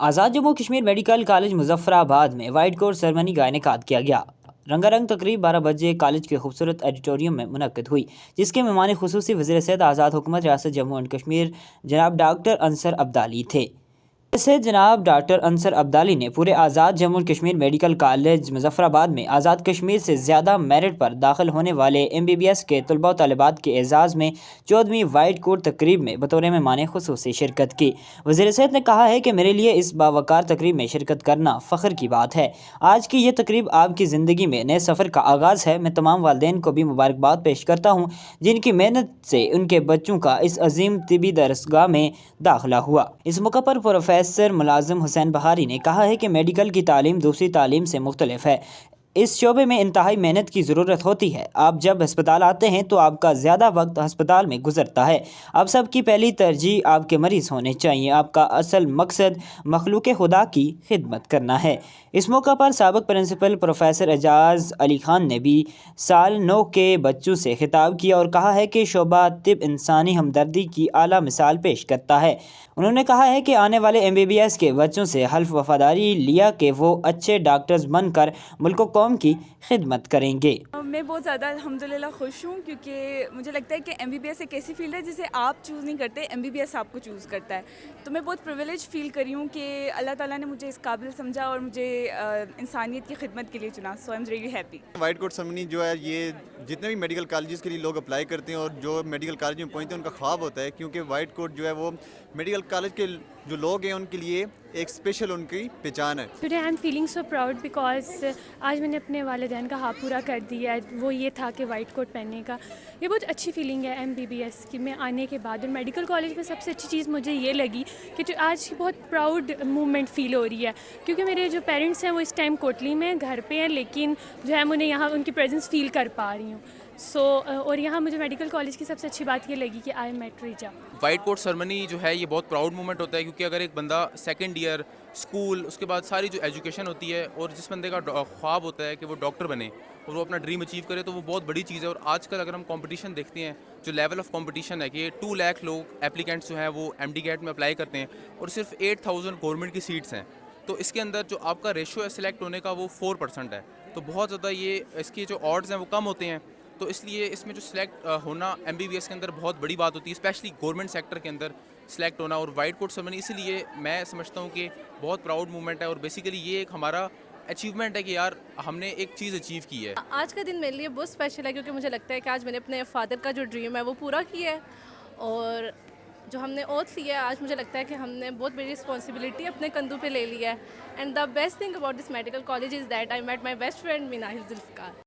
آزاد Jammu Kashmir medical college Muzaffar آباد میں white coat ceremony کا انعقاد کیا گیا۔ رنگا رنگ تقریب 12 بجے کالج کے خوبصورت ایڈیٹوریم میں منعقد ہوئی، جس کے مہمان خصوصی وزیر صحت آزاد حکومت ریاست جموں اینڈ کشمیر جناب ڈاکٹر انصر عبدالی تھے۔ سے جناب ڈاکٹر انصر عبدالی نے پورے آزاد جموں کشمیر میڈیکل کالج مظفر آباد میں آزاد کشمیر سے زیادہ میرٹ پر داخل ہونے والے MBBS کے طلباء و طالبات کے اعزاز میں 14ویں وائٹ کوٹ تقریب میں بطور مہمان خصوصی شرکت کی۔ وزیر صحت نے کہا ہے کہ میرے لیے اس باوقار تقریب میں شرکت کرنا فخر کی بات ہے۔ آج کی یہ تقریب آپ کی زندگی میں نئے سفر کا آغاز ہے۔ میں تمام والدین کو بھی مبارکباد پیش کرتا ہوں جن کی محنت سے ان کے بچوں کا اس عظیم طبی درسگاہ میں داخلہ ہوا۔ اس موقع پر پروفیسر ملازم حسین بہاری نے کہا ہے کہ میڈیکل کی تعلیم دوسری تعلیم سے مختلف ہے۔ اس شعبے میں انتہائی محنت کی ضرورت ہوتی ہے۔ آپ جب ہسپتال آتے ہیں تو آپ کا زیادہ وقت ہسپتال میں گزرتا ہے۔ آپ سب کی پہلی ترجیح آپ کے مریض ہونے چاہیے۔ آپ کا اصل مقصد مخلوق خدا کی خدمت کرنا ہے۔ اس موقع پر سابق پرنسپل پروفیسر اعجاز علی خان نے بھی سال 9 کے بچوں سے خطاب کیا اور کہا ہے کہ شعبہ طب انسانی ہمدردی کی اعلیٰ مثال پیش کرتا ہے۔ انہوں نے کہا ہے کہ آنے والے MBBS کے بچوں سے حلف وفاداری لیا کہ وہ اچھے ڈاکٹرز بن کر ملک و قوم کی خدمت کریں گے۔ میں بہت زیادہ الحمدللہ خوش ہوں، کیونکہ مجھے لگتا ہے کہ MBBS ایک ایسی فیلڈ ہے جسے آپ چوز نہیں کرتے، MBBS آپ کو چوز کرتا ہے۔ تو میں بہت پریویلیج فیل کری ہوں کہ اللہ تعالیٰ نے مجھے اس قابل سمجھا اور مجھے انسانیت کی خدمت کے لیے چنا۔ So I am really happy. White coat ceremony جو ہے یہ جتنے بھی میڈیکل کالجز کے لیے لوگ اپلائی کرتے ہیں اور جو میڈیکل کالج میں پہنچتے ہیں ان کا خواب ہوتا ہے، کیونکہ وائٹ کوٹ جو ہے وہ میڈیکل کالج کے جو لوگ ہیں ان کے لیے ایک اسپیشل ان کی پہچان ہے۔ Today I am feeling so proud because آج میں نے اپنے والدین کا خواب پورا کر دیا ہے۔ وہ یہ تھا کہ وائٹ کوٹ پہننے کا۔ یہ بہت اچھی فیلنگ ہے MBBS کی میں آنے کے بعد، اور میڈیکل کالج میں سب سے اچھی چیز مجھے یہ لگی کہ جو آج بہت پراؤڈ مومنٹ فیل ہو رہی ہے، کیونکہ میرے جو پیرنٹس ہیں وہ اس ٹائم کوٹلی میں گھر پہ ہیں، لیکن جو ہے میں یہاں ان کی پریزنس فیل کر پا رہی ہوں۔ اور یہاں مجھے میڈیکل کالج کی سب سے اچھی بات یہ لگی کہ آئی میٹ ریجا۔ وائٹ کوٹ سرمنی جو ہے یہ بہت پراؤڈ مومنٹ ہوتا ہے، کیونکہ اگر ایک بندہ سیکنڈ ایئر اسکول، اس کے بعد ساری جو ایجوکیشن ہوتی ہے، اور جس بندے کا خواب ہوتا ہے کہ وہ ڈاکٹر بنے اور وہ اپنا ڈریم اچیو کرے، تو وہ بہت بڑی چیز ہے۔ اور آج کل اگر ہم کمپٹیشن دیکھتے ہیں، جو لیول آف کمپٹیشن ہے کہ 2 لاکھ لوگ اپلیکینٹس جو ہیں وہ MD گیٹ میں اپلائی کرتے ہیں اور صرف 8000 گورنمنٹ کی سیٹس ہیں، تو اس کے اندر جو آپ کا ریشو ہے سلیکٹ ہونے کا وہ 4% ہے، تو بہت زیادہ یہ اس کی جو آڈز ہیں وہ کم ہوتے ہیں۔ تو اس لیے اس میں جو سلیکٹ ہونا MBBS کے اندر بہت بڑی بات ہوتی ہے، اسپیشلی گورنمنٹ سیکٹر کے اندر سلیکٹ ہونا۔ اور وائٹ کوٹ سرمنی اسی لیے میں سمجھتا ہوں کہ بہت پراؤڈ مومنٹ ہے، اور بیسیکلی یہ ایک ہمارا اچیومنٹ ہے کہ یار ہم نے ایک چیز اچیو کی ہے۔ آج کا دن میرے لیے بہت اسپیشل ہے، کیونکہ مجھے لگتا ہے کہ آج میں نے اپنے فادر کا جو ڈریم ہے وہ پورا کیا ہے، اور جو ہم نے اوتھ لیا ہے آج مجھے لگتا ہے کہ ہم نے بہت بڑی رسپانسبلٹی اپنے کندھوں پہ لے لیا ہے۔ And the best thing about this medical college is that I met my best friend Manahil Zulfiqar.